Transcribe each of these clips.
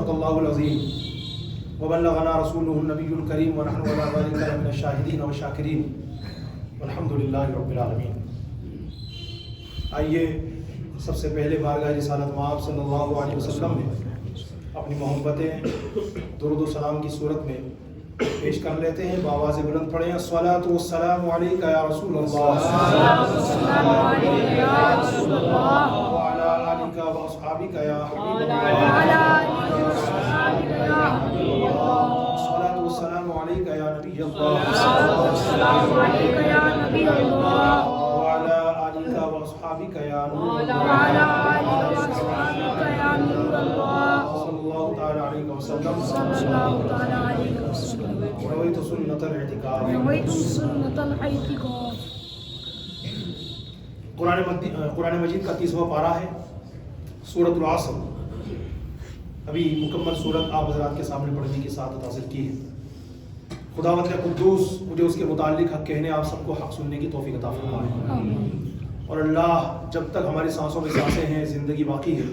صدق اللہ العظیم وبلغنا رسوله النبی الکریم ونحن علی ذلک من الشاہدین والشاکرین والحمد للہ رب العالمین۔ آئیے سب سے پہلے بارگاہ رسالت مآب صلی اللہ علیہ وسلم میں اپنی محبتیں درود و سلام کی صورت میں پیش کر لیتے ہیں۔ بآواز بلند پڑھیں الصلاۃ والسلام علیک یا رسول اللہ، وعلی آلک واصحابک یا حبیب اللہ، الصلاۃ والسلام علیک یا نبی اللہ، وعلی آلک واصحابک یا نور اللہ، صلی اللہ تعالی علیہ وسلم، رویت سنت الاعتکاف۔ قرآن مجید کا 30واں پارہ ہے، سورۃ العصر۔ ابھی مکمل سورت آپ حضرات کے سامنے پڑھنے کی سعادت حاصل کی ہے۔ خداوند قدوس مجھے اس کے متعلق حق کہنے، آپ سب کو حق سننے کی توفیق عطا فرمائے، اور اللہ جب تک ہماری سانسوں میں سانسیں ہیں، زندگی باقی ہے،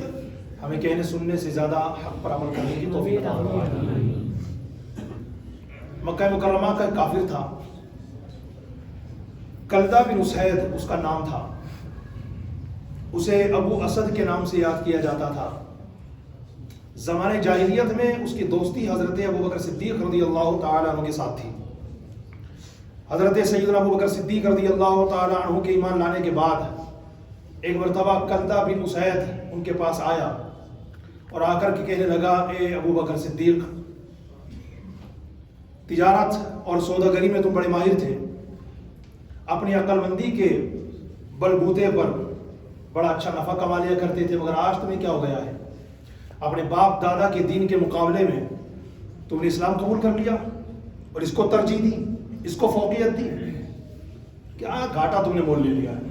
ہمیں کہنے سننے سے زیادہ حق پر عمل کرنے کی توفیق عطا فرمائے۔ مکہ مکرمہ کا ایک کافر تھا، کلدہ بن اسید اس کا نام تھا، اسے ابو اسد کے نام سے یاد کیا جاتا تھا۔ زمانے جاہلیت میں اس کی دوستی حضرت ابوبکر صدیق رضی اللہ تعالیٰ عنہ کے ساتھ تھی۔ حضرت سیدنا ابوبکر صدیق رضی اللہ تعالیٰ عنہ کے ایمان لانے کے بعد ایک مرتبہ کلدہ بن اسید ان کے پاس آیا اور آ کر کے کہنے لگا، اے ابوبکر صدیق، تجارت اور سوداگری میں تم بڑے ماہر تھے، اپنی عقل مندی کے بلبوتے پر بڑا اچھا نفع کما لیا کرتے تھے، مگر آج تمہیں کیا ہو گیا ہے؟ اپنے باپ دادا کے دین کے مقابلے میں تم نے اسلام قبول کر لیا اور اس کو ترجیح دی، اس کو فوقیت دی۔ کیا گھاٹا تم نے مول لے لیا ہے،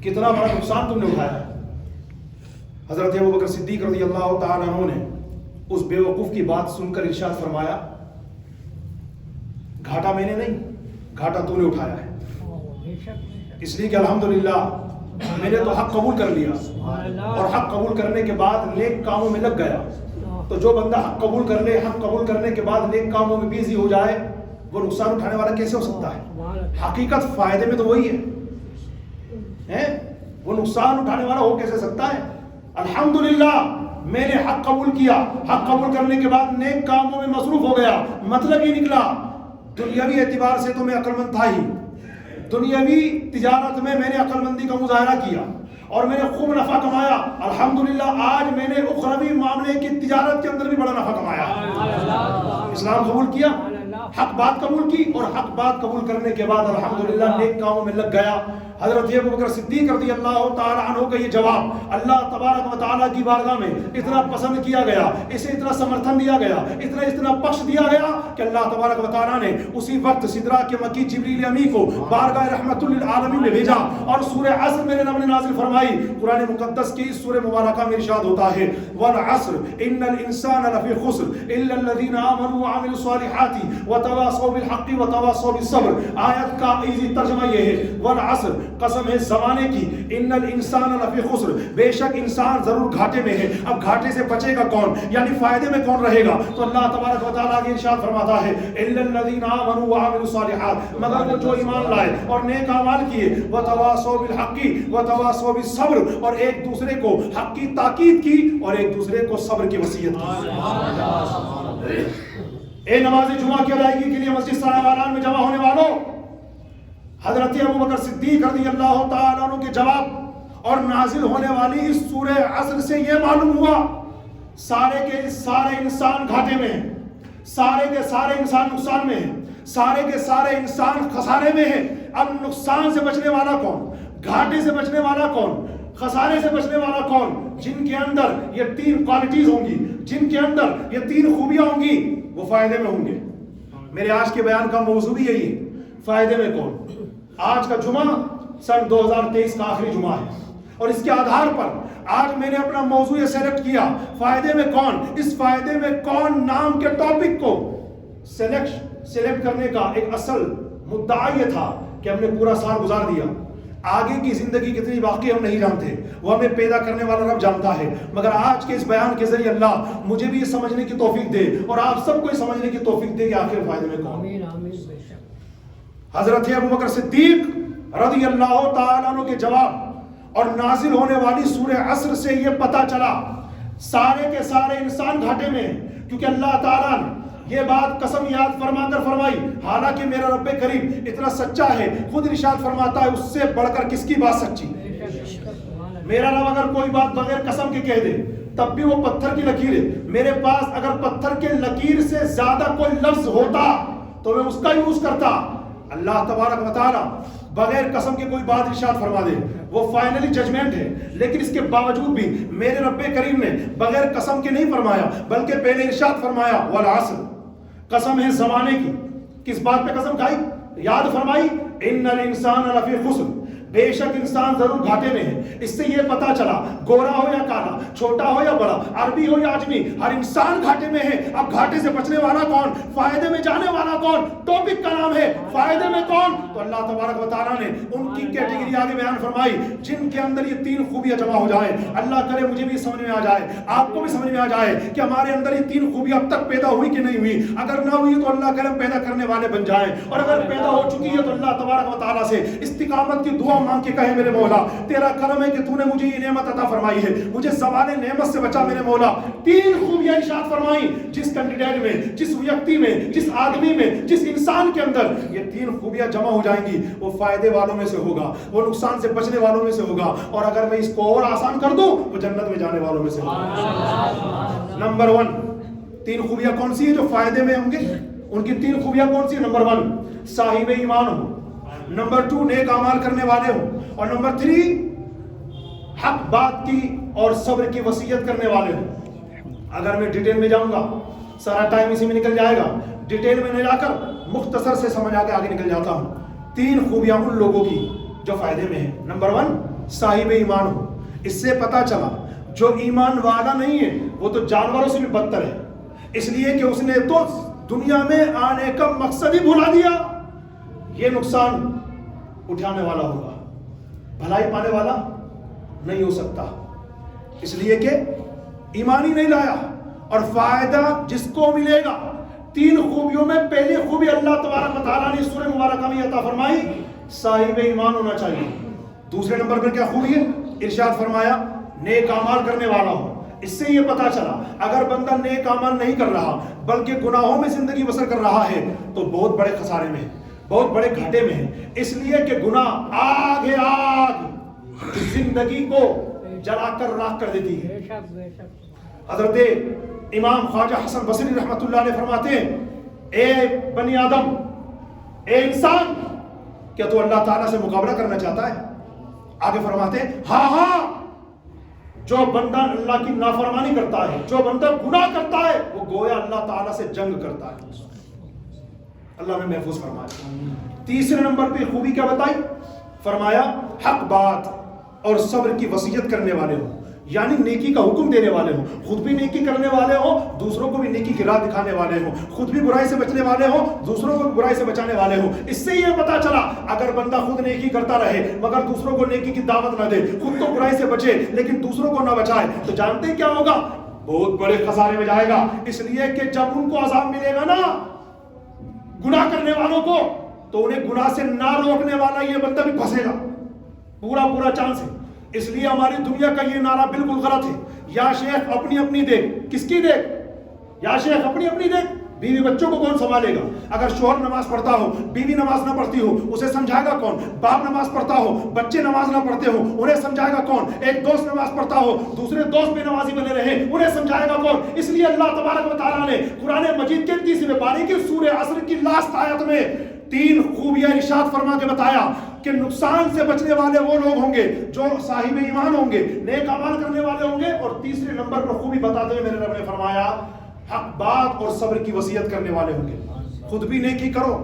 کتنا بڑا نقصان تم نے اٹھایا ہے۔ حضرت ابوبکر صدیق رضی اللہ تعالیٰ عنہ نے اس بیوقوف کی بات سن کر ارشاد فرمایا، گھاٹا میں نے نہیں، گھاٹا تو نے اٹھایا ہے، اس لیے کہ الحمدللہ میں نے تو حق قبول کر لیا، اور حق قبول کرنے کے بعد نیک کاموں میں لگ گیا۔ تو جو بندہ حق قبول کر لے، حق قبول کرنے کے بعد نیک کاموں میں بیزی ہو جائے، وہ نقصان اٹھانے والا کیسے ہو سکتا ہے؟ حقیقت فائدے میں تو وہی ہے، وہ نقصان اٹھانے والا ہو کیسے سکتا ہے؟ الحمدللہ میں نے حق قبول کیا، حق قبول کرنے کے بعد نیک کاموں میں مصروف ہو گیا۔ مطلب یہ نکلا دنیاوی اعتبار سے تو میں عقل مند تھا ہی، دنیاوی تجارت میں نے عقل مندی کا مظاہرہ کیا اور میں نے خوب نفع کمایا۔ الحمدللہ آج میں نے اخروی معاملے کی تجارت کے اندر بھی بڑا نفع کمایا۔ اسلام قبول کیا، حق بات قبول کی، اور حق بات قبول کرنے کے بعد الحمدللہ نیک کاموں میں لگ گیا۔ حضرت ابوبکر صدیق رضی اللہ تعالی عنہ کا یہ جواب اللہ تبارک و تعالیٰ کی بارگاہ میں اتنا پسند کیا گیا، اسے اتنا سمرتھن دیا گیا، اتنا بخش دیا گیا کہ اللہ تبارک و تعالیٰ نے اسی وقت سدرا کے مکی جبریل امی کو بارگاہ رحمت للعالمین میں بھیجا، اور سورہ عصر میرے رب نے نازل فرمائی۔ قرآن مقدس کی اس سورہ مبارکہ میں ارشاد ہوتا ہے، والعصر ان الانسان لفی خسر الا الذین آمنوا وعملوا الصالحات وتواصوا بالحق وتواصوا بالصبر۔ آیت کا ایزی ترجمہ یہ ہے، والعصر قسم ہے زمانے کی، ان الانسان لفی خسر، بے شک انسان ضرور گھاٹے میں ہے۔ اب گھاٹے سے بچے گا کون، یعنی فائدے میں کون رہے گا؟ تو اللہ تبارک و تعالیٰ کی ارشاد فرماتا ہے، الا الذین آمنوا وعملوا الصالحات، مگر وہ جو ایمان لائے اور نیک اعمال کیے، وتواصوا بالحق وتواصوا بالصبر، اور ایک دوسرے کو حق کی تاکید کی اور ایک دوسرے کو صبر کی وصیت کی۔ اے نماز جمعہ کی ادائیگی کے لیے مسجد سراغالان میں جمع ہونے والوں، حضرت ابوبکر صدیق رضی اللہ تعالیٰ عنہ کے جواب اور نازل ہونے والی اس سورہ عصر سے یہ معلوم ہوا، سارے کے سارے انسان گھاٹے میں ہیں، سارے کے سارے انسان نقصان میں ہیں، سارے کے سارے انسان خسارے میں ہیں۔ اب نقصان سے بچنے والا کون، گھاٹے سے بچنے والا کون، خسارے سے بچنے والا کون؟ جن کے اندر یہ 3 کوالٹیز ہوں گی، جن کے اندر یہ 3 خوبیاں ہوں گی، وہ فائدے میں ہوں گے۔ میرے آج کے بیان کا موضوع بھی یہی ہے، فائدے میں کون۔ آج کا جمعہ سن 2023 کا آخری جمعہ ہے، اور اس کے آدھار پر آج میں نے اپنا موضوع سیلیکٹ کیا، فائدے میں کون۔ اس فائدے میں کون نام کے ٹاپک کو سیلیکٹ کرنے کا ایک اصل مدعا یہ تھا کہ ہم نے پورا سال گزار دیا، آگے کی زندگی کتنی باقی ہم نہیں جانتے، وہ ہمیں پیدا کرنے والا رب جانتا ہے. مگر آج کے اس بیان کے ذریعے اللہ مجھے بھی یہ سمجھنے کی توفیق دے اور آپ سب کو یہ سمجھنے کی توفیق دے کہ آخر فائدے میں کون. حضرت ابوبکر صدیق رضی اللہ تعالیٰ عنہ کے جواب اور نازل ہونے والی سورہ عصر سے یہ پتہ چلا سارے کے سارے انسان گھاٹے میں ہیں، کیونکہ اللہ تعالیٰ نے یہ بات قسم یاد فرما کر فرمائی. حالانکہ میرا رب کریم اتنا سچا ہے، خود ارشاد فرماتا ہے اس سے بڑھ کر کس کی بات سچی. میرا رب اگر کوئی بات بغیر قسم کے کہہ دے تب بھی وہ پتھر کی لکیر ہے. میرے پاس اگر پتھر کے لکیر سے زیادہ کوئی لفظ ہوتا تو میں اس کا یوز کرتا. اللہ تبارک و تعالی بغیر قسم کے کوئی بات ارشاد فرما دے وہ فائنلی ججمنٹ ہے، لیکن اس کے باوجود بھی میرے رب کریم نے بغیر قسم کے نہیں فرمایا بلکہ پہلے ارشاد فرمایا والعصر، قسم ہے زمانے کی. کس بات پہ قسم کھائی؟ یاد فرمائی ان الانسان لفی خسر، بے شک انسان ضرور گھاٹے میں ہے. اس سے یہ پتا چلا گورا ہو یا کالا، چھوٹا ہو یا بڑا، عربی ہو یا عجمی، ہر انسان گھاٹے میں ہے. اب گھاٹے سے بچنے والا کون؟ فائدے میں جانے والا کون؟ ٹاپک کا نام ہے فائدے میں کون. تو اللہ تبارک و تعالیٰ نے ان کی کیٹیگری آگے بیان فرمائی جن کے اندر یہ تین خوبیاں جمع ہو جائے. اللہ کرے مجھے بھی سمجھ میں آ جائے، آپ کو بھی سمجھ میں آ جائے کہ ہمارے اندر یہ تین خوبیاں اب تک پیدا ہوئی کہ نہیں ہوئی. اگر نہ ہوئی تو اللہ کرے پیدا کرنے والے بن جائیں، اور اگر پیدا ہو چکی ہے تو اللہ تبارک و تعالیٰ سے استقامت کی دعا مانگ کے کہے میرے مولا تیرا کرم ہے کہ تو نے مجھے یہ نعمت عطا فرمائی ہے، مجھے زوال نعمت سے بچا میرے مولا. تین خوبیاں ارشاد فرمائی جس کینڈیڈیٹ میں، جس ویکتی میں، جس آدمی میں، جس انسان کے اندر یہ تین خوبیاں جمع ہو جائیں گی وہ فائدے والوں میں سے ہوگا، وہ نقصان سے بچنے والوں میں سے ہوگا، اور اگر میں اس کو اور آسان کر دوں تو جنت میں جانے والوں میں سے ہوگا. نمبر 1 تین خوبیاں کون سی ہیں جو فائدے میں ہوں گے؟ ان کی تین خوبیاں کون سی ہیں؟ نمبر 1 صاحب ایمان ہو، نمبر 2 نیک اعمال کرنے والے ہوں، اور نمبر 3 حق بات کی اور صبر کی وصیت کرنے والے ہوں. اگر میں ڈیٹیل میں جاؤں گا سارا ٹائم اسی میں نکل جائے گا، ڈیٹیل میں نہیں جا کر مختصر سے سمجھ آگے نکل جاتا ہوں. تین خوبیاں ان لوگوں کی جو فائدے میں ہیں. نمبر 1 صاحب ایمان ہو. اس سے پتا چلا جو ایمان والا نہیں ہے وہ تو جانوروں سے بھی بدتر ہے، اس لیے کہ اس نے تو دنیا میں آنے کا مقصد ہی بھلا دیا. یہ نقصان اٹھانے والا ہوگا، بھلائی پانے والا نہیں ہو سکتا، اس لیے کہ ایمان ہی نہیں لایا. اور فائدہ جس کو ملے گا تین خوبیوں میں پہلی خوبی اللہ تبارک و تعالیٰ نے سورہ مبارکہ میں عطا فرمائی صاحب ایمان ہونا چاہیے. دوسرے نمبر پر کیا خوبی ہے؟ ارشاد فرمایا نیک اعمال کرنے والا ہو. اس سے یہ پتا چلا اگر بندہ نیک اعمال نہیں کر رہا بلکہ گناہوں میں زندگی بسر کر رہا ہے تو بہت بڑے خسارے میں ہے، بہت بڑے گھاٹے میں ہے. اس لیے کہ گناہ آگ ہے، آگ زندگی کو جلا کر راکھ کر دیتی ہے. حضرت امام خواجہ حسن بصری رحمۃ اللہ علیہ فرماتے ہیں اے بنی آدم، اے انسان، کیا تو اللہ تعالیٰ سے مقابلہ کرنا چاہتا ہے؟ آگے فرماتے ہیں ہاں، جو بندہ اللہ کی نافرمانی کرتا ہے، جو بندہ گناہ کرتا ہے وہ گویا اللہ تعالیٰ سے جنگ کرتا ہے. اللہ میں محفوظ فرمائے. تیسرے نمبر پہ خوبی کیا بتائی؟ فرمایا حق بات اور صبر کی وصیت کرنے والے ہوں، یعنی نیکی کا حکم دینے والے ہوں، خود بھی نیکی کرنے والے ہوں، دوسروں کو بھی نیکی کی راہ دکھانے والے ہوں، خود بھی برائی سے بچنے والے ہوں، دوسروں کو بھی برائی سے بچانے والے ہوں. اس سے یہ پتا چلا اگر بندہ خود نیکی کرتا رہے مگر دوسروں کو نیکی کی دعوت نہ دے، خود تو برائی سے بچے لیکن دوسروں کو نہ بچائے، تو جانتے کیا ہوگا؟ بہت بڑے خسارے میں جائے گا. اس لیے کہ جب ان کو عذاب ملے گا نا گناہ کرنے والوں کو تو انہیں گناہ سے نہ روکنے والا یہ بندہ بھی پھنسے گا، پورا چانس ہے. اس لیے ہماری دنیا کا یہ نعرہ بالکل غلط ہے. یا شیخ اپنی اپنی دیکھ، کس کی دیکھ؟ یا شیخ اپنی اپنی دیکھ، بیوی بچوں کو کون سنبھالے گا؟ اگر شوہر نماز پڑھتا ہو بیوی نماز نہ پڑھتی ہو اسے سمجھائے گا کون؟ باپ نماز پڑھتا ہو بچے نماز نہ پڑھتے ہو انہیں سمجھائے گا کون؟ ایک دوست نماز پڑھتا ہو دوسرے دوست بے نمازی بنے رہے انہیں سمجھائے گا کون؟ اس لیے اللہ تبارک و تعالیٰ نے قرآن مجید کے 30ویں پارے کی سورہ عصر کی لاسٹ آیت میں تین خوبیاں ارشاد فرما کے بتایا کہ نقصان سے بچنے والے وہ لوگ ہوں گے جو صاحب ایمان ہوں گے، نیک اعمال کرنے والے ہوں گے، اور تیسرے نمبر پر خوبی بتاتے ہوئے میرے رب نے فرمایا حق بات اور صبر کی وصیت کرنے والے ہوں گے. خود بھی نیکی کرو،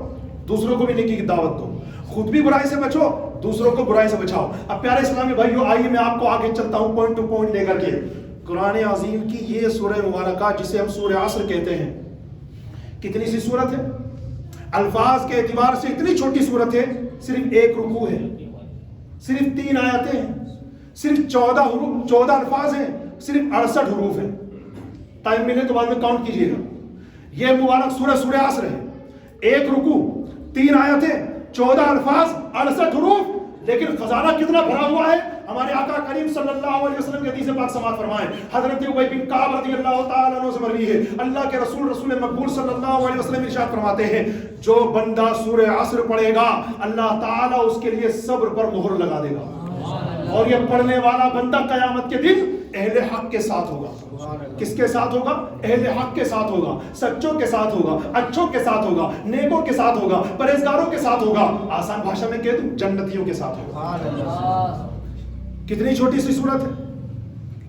دوسروں کو بھی نیکی کی دعوت دو، خود بھی برائی سے بچو، دوسروں کو برائی سے بچاؤ. اب پیارے اسلامی بھائیو آئیے میں آپ کو آگے چلتا ہوں پوائنٹ ٹو پوائنٹ لے کر کے. قرآن عظیم کی یہ سورہ مبارکہ جسے ہم سورہ عصر کہتے ہیں کتنی سی سورت ہے؟ الفاظ کے اعتبار سے اتنی چھوٹی سورت ہے، صرف ایک رکوع ہے، صرف 3 آیتیں ہیں, صرف 14 الفاظ ہیں, صرف 68 حروف ہیں. ٹائم ملے تو بعد میں کاؤنٹ کیجئے گا. یہ مبارک سورہ عصر ہے, 1 رکوع, 3 آیتیں, 14 الفاظ, 68 حروف, لیکن خزانہ کتنا بھرا ہوا ہے. ہمارے آقا کریم صلی اللہ علیہ وسلم کے حدیث پاک سماعت فرمائیں. حضرت ابی بن کعب رضی اللہ تعالیٰ عنہ سے مروی ہے, اللہ کے رسول مقبول صلی اللہ علیہ وسلم ارشاد فرماتے ہیں, جو بندہ سورہ عصر پڑھے گا اللہ تعالیٰ اس کے لیے صبر پر مہر لگا دے گا, اور یہ پڑھنے والا بندہ قیامت کے دن اہل حق کے ساتھ ہوگا. کس کے ساتھ ہوگا؟ اہل حق کے ساتھ ہوگا, سچوں کے ساتھ ہوگا, اچھوں کے ساتھ ہوگا, نیکوں کے ساتھ ہوگا, پرہیزگاروں کے ساتھ ہوگا. آسان بھاشا میں کہہ دوں, جنتیوں کے ساتھ ہوگا. کتنی چھوٹی سی صورت ہے,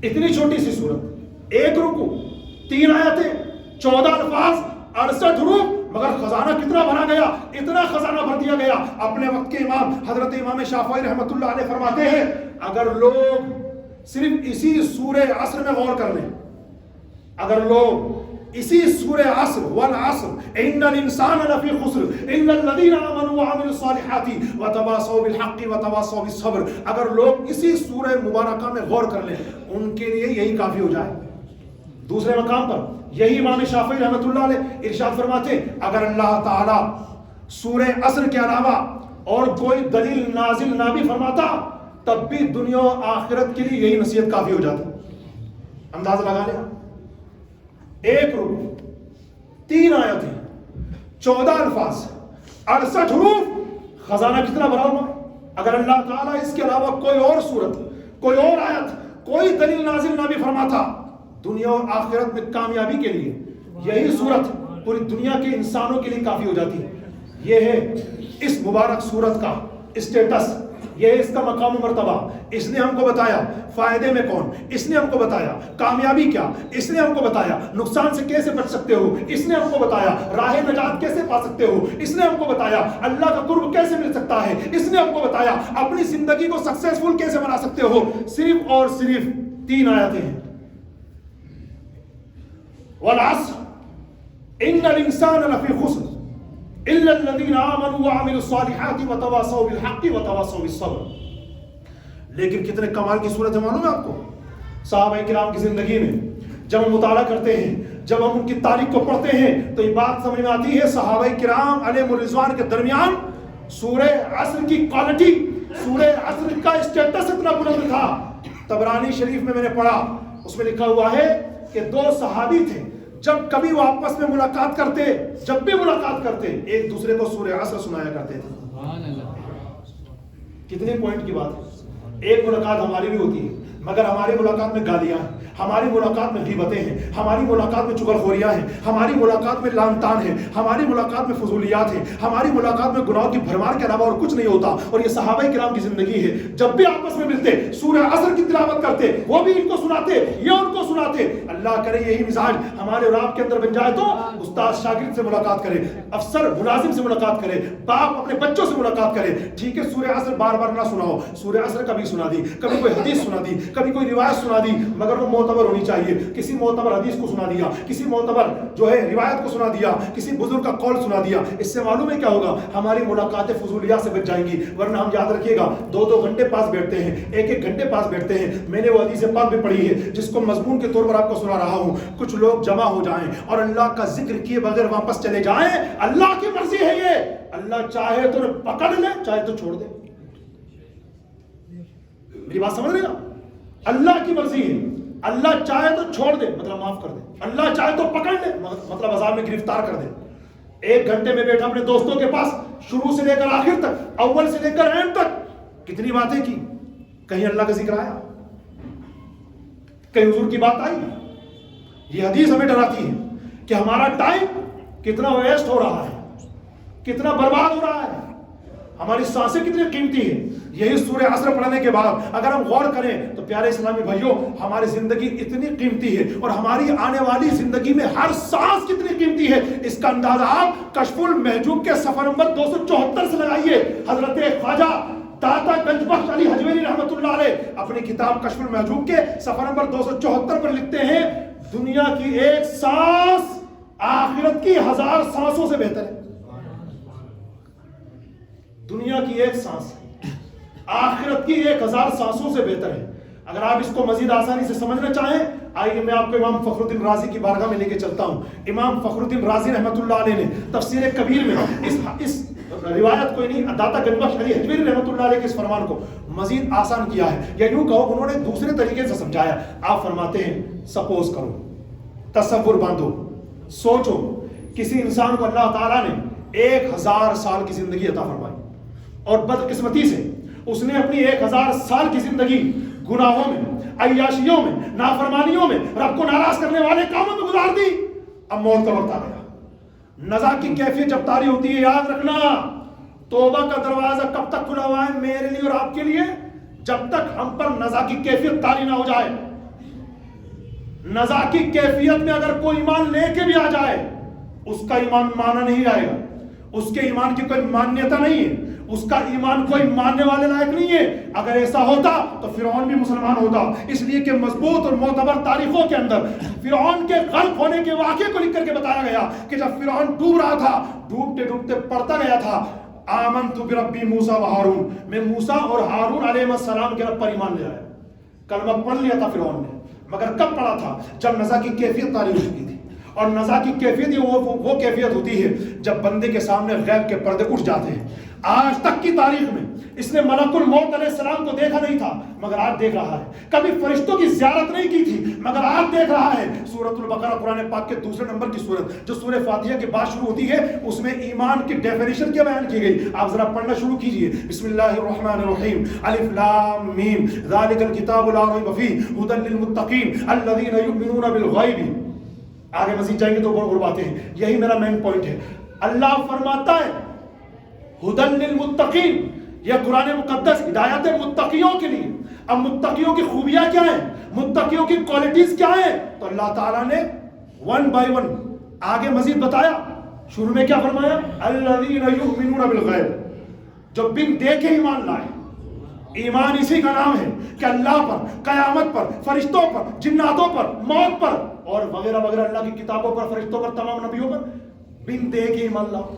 اتنی چھوٹی سی صورت, 1 رکوع, 3 آیتیں, 14 الفاظ, 68 حروف, مگر خزانہ کتنا بھرا گیا, اتنا خزانہ بھر دیا گیا. اپنے وقت کے امام حضرت امام شافعی رحمۃ اللہ علیہ فرماتے ہیں, اگر لوگ صرف اسی سورہ عصر میں غور کر لیں, اگر لوگ اسی سورہ عصر والعصر ان الانسان لفی خسر الا الذین آمنوا وعملوا الصالحات وتواصوا بالحق وتواصوا بالصبر, اگر لوگ اسی سورہ مبارکہ میں غور کر لیں ان کے لیے یہی کافی ہو جائے. دوسرے مقام پر یہی امام شافعی رحمۃ اللہ علیہ ارشاد فرماتے, اگر اللہ تعالی سورہ عصر کے علاوہ اور کوئی دلیل نازل نہ بھی فرماتا تب بھی دنیا و آخرت کے لیے یہی نصیحت کافی ہو جاتی. اندازہ لگا لیں, 1 رکوع, 3 آیتیں, 14 الفاظ, 68 حروف, خزانہ کتنا بھرا ہوا. اگر اللہ تعالیٰ اس کے علاوہ کوئی اور صورت, کوئی اور آیت, کوئی دلیل نازل نہ بھی فرماتا دنیا اور آخرت میں کامیابی کے لیے یہی صورت پوری دنیا کے انسانوں کے لیے کافی ہو جاتی. یہ ہے اس مبارک صورت کا اسٹیٹس, یہ ہے اس کا مقام و مرتبہ. اس نے ہم کو بتایا فائدے میں کون, اس نے ہم کو بتایا کامیابی کیا, اس نے ہم کو بتایا نقصان سے کیسے بچ سکتے ہو, اس نے ہم کو بتایا راہ نجات کیسے پا سکتے ہو, اس نے ہم کو بتایا اللہ کا قرب کیسے مل سکتا ہے, اس نے ہم کو بتایا اپنی زندگی کو سکسیسفل کیسے بنا سکتے ہو. صرف اور صرف 3 آیتیں ہیں, والعصر ان الانسان لفی خسر الا الذین آمنوا وعملوا الصالحات وتواصوا بالحق وتواصوا بالصبر. لیکن کتنے کمال کی صورت ہے معلوم ہے آپ کو. صحابہ کرام کی زندگی میں جب ہم مطالعہ کرتے ہیں, جب ہم ان کی تاریخ کو پڑھتے ہیں تو یہ بات سمجھ میں آتی ہے صحابہ کرام علیہ الرضوان کے درمیان سورہ عصر کی کوالٹی, سورہ عصر کا اسٹیٹس اتنا بلند تھا. طبرانی شریف میں نے پڑھا, اس میں لکھا ہوا ہے کہ 2 صحابی تھے, جب کبھی وہ آپس میں ملاقات کرتے, جب بھی ملاقات کرتے ایک دوسرے کو سورہ عصر سنایا کرتے تھے. کتنے پوائنٹ کی بات ہے. ایک ملاقات ہماری بھی ہوتی ہے مگر ہماری ملاقات میں گالیاں ہیں, ہماری ملاقات میں غیبتیں ہیں, ہماری ملاقات میں چغلخوریاں ہیں, ہماری ملاقات میں لعن طعن ہے, ہماری ملاقات میں فضولیات ہیں, ہماری ملاقات میں گناہوں کی بھرمار کے علاوہ اور کچھ نہیں ہوتا. اور یہ صحابہ کرام کی زندگی ہے, جب بھی آپس میں ملتے سورہ عصر کی تلاوت کرتے, وہ بھی ان کو سناتے, یہ ان کو سناتے. اللہ کرے یہی مزاج ہمارے اور آپ کے اندر بن جائے تو استاد شاگرد سے ملاقات کرے, افسر ملازم سے ملاقات کرے, باپ اپنے بچوں سے ملاقات کرے. ٹھیک ہے سورہ عصر بار بار نہ سناؤ, سورہ عصر کبھی سنا دی, کبھی کوئی حدیث سنا دی, کبھی کوئی روایت سنا دی, مگر وہ معتبر ہونی چاہیے. کسی معتبر حدیث کو سنا دیا, کسی معتبر جو ہے روایت کو سنا دیا, کسی بزرگ کا قول سنا دیا. اس سے معلوم ہے کیا ہوگا, ہماری ملاقاتیں فضولیات سے بچ جائیں گی. ورنہ ہم یاد رکھیے گا 2-2 گھنٹے پاس بیٹھتے ہیں, 1-1 گھنٹے پاس بیٹھتے ہیں. میں نے وہ حدیث پاک بھی پڑھی ہے جس کو مضمون کے طور پر آپ کو سنا رہا ہوں. کچھ لوگ جمع ہو جائیں اور اللہ کا ذکر کیے بغیر واپس چلے جائیں, اللہ کی مرضی ہے یہ. اللہ چاہے تو پکڑ لے, چاہے تو چھوڑ دے. میری بات سمجھ رہے نا, اللہ کی مرضی ہے. اللہ چاہے تو چھوڑ دے مطلب معاف کر دے, اللہ چاہے تو پکڑ لے مطلب عذاب میں گرفتار کر دے. 1 گھنٹے میں بیٹھا اپنے دوستوں کے پاس, شروع سے لے کر آخر تک, اول سے لے کر اینڈ تک کتنی باتیں کی. کہیں اللہ کا ذکر آیا, کہیں حضور کی بات آئی. یہ حدیث ہمیں ڈراتی ہے کہ ہمارا ٹائم کتنا ویسٹ ہو رہا ہے, کتنا برباد ہو رہا ہے, ہماری سانسیں کتنی قیمتی ہیں. یہی سورہ عصر پڑھنے کے بعد اگر ہم غور کریں تو پیارے اسلامی بھائیوں, ہماری زندگی اتنی قیمتی ہے اور ہماری آنے والی زندگی میں ہر سانس کتنی قیمتی ہے. اس کا اندازہ آپ کشف المحجوب کے صفحہ نمبر 274 سے لگائیے. حضرت خواجہ داتا گنج بخش علی حجویری رحمۃ اللہ علیہ اپنی کتاب کشف المحجوب کے صفحہ نمبر 274 پر لکھتے ہیں, دنیا کی 1 سانس آخرت کی 1000 سانسوں سے بہتر ہے. دنیا کی 1 سانس آخرت کی 1000 سانسوں سے بہتر ہے. اگر آپ اس کو مزید آسانی سے سمجھنا چاہیں آئیے میں آپ کو امام فخر الدین رازی کی بارگاہ میں لے کے چلتا ہوں. امام فخر الدین رازی رحمۃ اللہ علیہ نے تفسیر کبیر میں اس روایت کوئی نہیں داتا گنج بخش علی حجویری رحمۃ اللہ علیہ کے اس فرمان کو مزید آسان کیا ہے, یا یوں کہو انہوں نے دوسرے طریقے سے سمجھایا. آپ فرماتے ہیں سپوز کرو, تصور باندھو, سوچو کسی انسان کو اللہ تعالیٰ نے 1000 سال کی زندگی عطا فرمائی اور بدقسمتی سے اس نے اپنی 1000 سال کی زندگی گناہوں میں, عیاشیوں میں, نافرمانیوں میں, رب کو ناراض کرنے والے کاموں میں گزار دی. اب موت کا وقت آ گیا. نزا کی کیفیت جب طاری ہوتی ہے یاد رکھنا توبہ کا دروازہ کب تک کھلا ہوا ہے میرے لیے اور آپ کے لیے, جب تک ہم پر نزا کی کیفیت طاری نہ ہو جائے. نزا کی کیفیت میں اگر کوئی ایمان لے کے بھی آ جائے اس کا ایمان مانا نہیں جائے گا, اس کے ایمان کی کوئی مانیتا نہیں ہے, اس کا ایمان کوئی ماننے والے لائق نہیں ہے. اگر ایسا ہوتا تو فرعون بھی مسلمان ہوتا, اس لیے کہ مضبوط اور معتبر تاریخوں کے اندر فرعون کے غرق ہونے کے واقعے کو لکھ کر کے بتایا گیا کہ جب فرعون ڈوب رہا تھا ڈوبتے ڈوبتے پڑتا گیا تھا آمنت بربی موسیٰ و ہارون, میں موسیٰ اور ہارون علیہ السلام کے رب پر ایمان لے آیا. کلمہ پڑھ لیا تھا فرعون نے, مگر کب پڑھا تھا؟ جب نزا کی کیفیت طاری ہو چکی تھی. اور نزا کی کیفیت وہ کیفیت ہوتی ہے جب بندے کے سامنے غیب کے پردے اٹھ جاتے ہیں. آج تک کی تاریخ میں اس نے ملک الموت علیہ السلام کو دیکھا نہیں تھا مگر آج دیکھ رہا ہے. کبھی فرشتوں کی زیارت نہیں کی تھی مگر آج دیکھ رہا ہے. سورۃ البقرہ قرآن پاک کے دوسرے نمبر کی سورت جو سورہ فاتحہ کے بعد شروع ہوتی ہے اس میں ایمان کی ڈیفینیشن کیا بیان کی گئی. آپ ذرا پڑھنا شروع کیجئے. بسم اللہ الرحمن الرحیم الف لام میم ذالک الکتاب لا ریب فیہ ھدی للمتقین الذین یؤمنون بالغیب. آگے مزید جائیں گے تو اور باتیں ہیں, یہی میرا مین پوائنٹ ہے. اللہ فرماتا ہے ھدی للمتقین, یہ قرآن مقدس ہدایت متقیوں کے لیے. اب متقیوں کی خوبیاں کیا ہیں, متقیوں کی کوالٹیز کیا ہیں, تو اللہ تعالیٰ نے ون بائی ون آگے مزید بتایا. شروع میں کیا فرمایا؟ الذین یؤمنون بالغیب, جو بن دیکھے ایمان لائے. ایمان اسی کا نام ہے کہ اللہ پر, قیامت پر, فرشتوں پر, جناتوں پر, موت پر اور وغیرہ وغیرہ اللہ کی کتابوں پر, فرشتوں پر, تمام نبیوں پر بن دیکھے ایمان لاؤ.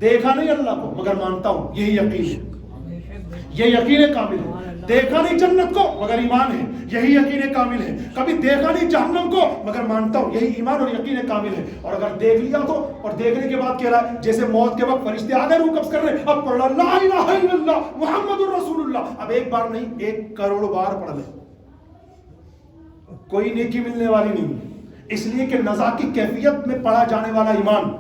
دیکھا نہیں اللہ کو مگر مانتا ہوں, یہی یقین ہے, یہ یقین کامل ہے. دیکھا نہیں جنت کو مگر ایمان ہے, یہی یقین کامل ہے. کبھی دیکھا نہیں جہنم کو مگر مانتا ہوں, یہی ایمان اور یقین کامل ہے. اور اگر دیکھ لیا تو, اور دیکھنے کے بعد کہہ رہا ہے جیسے موت کے وقت فرشتے آ گئے روح قبض کر رہے, اب پڑھ لا لا الہ الا اللہ محمد الرسول اللہ. اب ایک بار نہیں 1 کروڑ بار پڑھ لے, کوئی نیکی ملنے والی نہیں. اس لیے کہ نزا کی کیفیت میں پڑھا جانے والا ایمان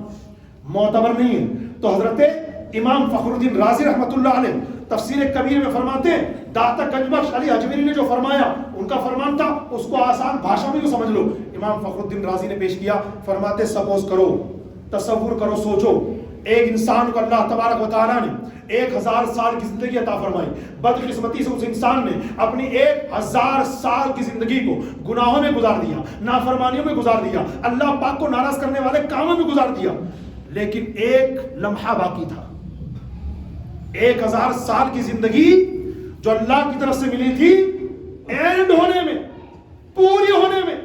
معتبر نہیں ہے. تو حضرت امام فخر الدین رازی رحمۃ اللہ علیہ تفسیر کبیر میں فرماتے ہیں, داتا گنج بخش علی حجویری نے جو فرمایا ان کا فرمان تھا, اس کو آسان بھاشا میں یوں سمجھ لو. امام فخر الدین رازی نے پیش کیا, فرماتے سپوز کرو, تصور کرو, سوچو ایک انسان کو اللہ تبارک و تعالیٰ نے 1000 سال کی زندگی عطا فرمائی. بدقسمتی سے اس انسان نے اپنی 1000 سال کی زندگی کو گناہوں میں گزار دیا, نافرمانیوں میں گزار دیا, اللہ پاک کو ناراض کرنے والے کاموں میں گزار دیا. لیکن ایک لمحہ باقی تھا. 1000 سال کی زندگی جو اللہ کی طرف سے ملی تھی, اینڈ ہونے میں, پوری ہونے میں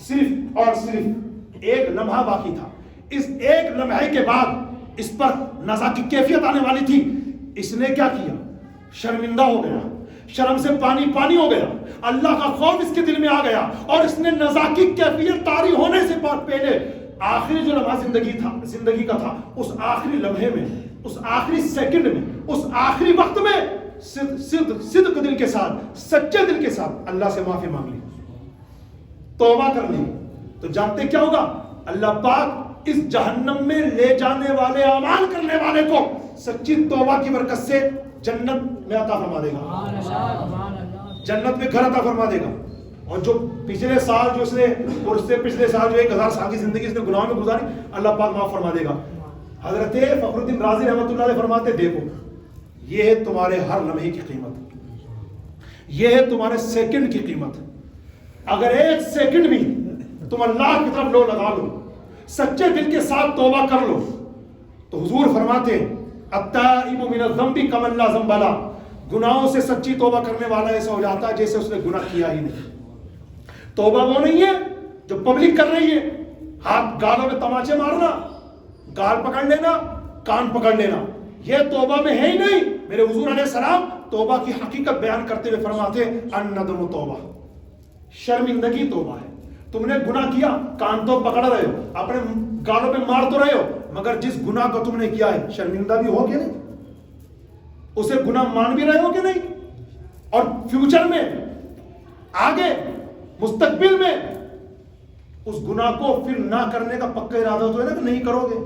صرف اور صرف ایک لمحہ باقی تھا. اس ایک لمحے کے بعد اس پر نزا کی کیفیت آنے والی تھی. اس نے کیا کیا؟ شرمندہ ہو گیا, شرم سے پانی پانی ہو گیا, اللہ کا خوف اس کے دل میں آ گیا, اور اس نے نزا کی کیفیت طاری ہونے سے پہلے آخری جو لمحہ زندگی کا تھا, اس آخری لمحے میں, اس آخری سیکنڈ میں, اس آخری وقت میں صدق دل کے ساتھ, سچے دل کے ساتھ اللہ سے معافی مانگ لی, توبہ کر لی. تو جانتے کیا ہوگا؟ اللہ پاک اس جہنم میں لے جانے والے اعمال کرنے والے کو سچی توبہ کی برکت سے جنت میں عطا فرما دے گا, جنت میں گھر عطا فرما دے گا. اور جو پچھلے سال جو اس نے, اور اس سے پچھلے سال جو 1000 سال کی زندگی اس نے گناہوں میں گزاری, اللہ پاک معاف فرما دے گا. حضرت فخر الدین رازی رحمۃ اللہ علیہ فرماتے, دیکھو یہ ہے تمہارے ہر لمحے کی قیمت, یہ ہے تمہارے سیکنڈ کی قیمت. اگر 1 سیکنڈ بھی تم اللہ کی طرف لو لگا لو, سچے دل کے ساتھ توبہ کر لو, تو حضور فرماتے التائب من الذنب کمن لا ذنب لہ, گناہوں سے سچی توبہ کرنے والا ایسا ہو جاتا ہے جیسے اس نے گناہ کیا ہی نہیں. توبہ وہ نہیں ہے جو پبلک کر رہی ہے, ہاتھ گالوں میں تماچے مارنا, گال پکڑ لینا, کان پکڑ لینا, یہ توبہ میں ہے ہی نہیں. میرے حضور علیہ السلام توبہ کی حقیقت بیان کرتے ہوئے فرماتے الندم توبہ، شرمندگی توبہ ہے. تم نے گناہ کیا، کان تو پکڑ رہے ہو، اپنے گالوں پہ مار تو رہے ہو، مگر جس گناہ کو تم نے کیا ہے شرمندہ بھی ہو کہ نہیں؟ اسے گناہ مان بھی رہے ہو کہ نہیں؟ اور فیوچر میں، آگے مستقبل میں اس گناہ کو پھر نہ کرنے کا پکا ارادہ تو ہے نا کہ نہیں کرو گے،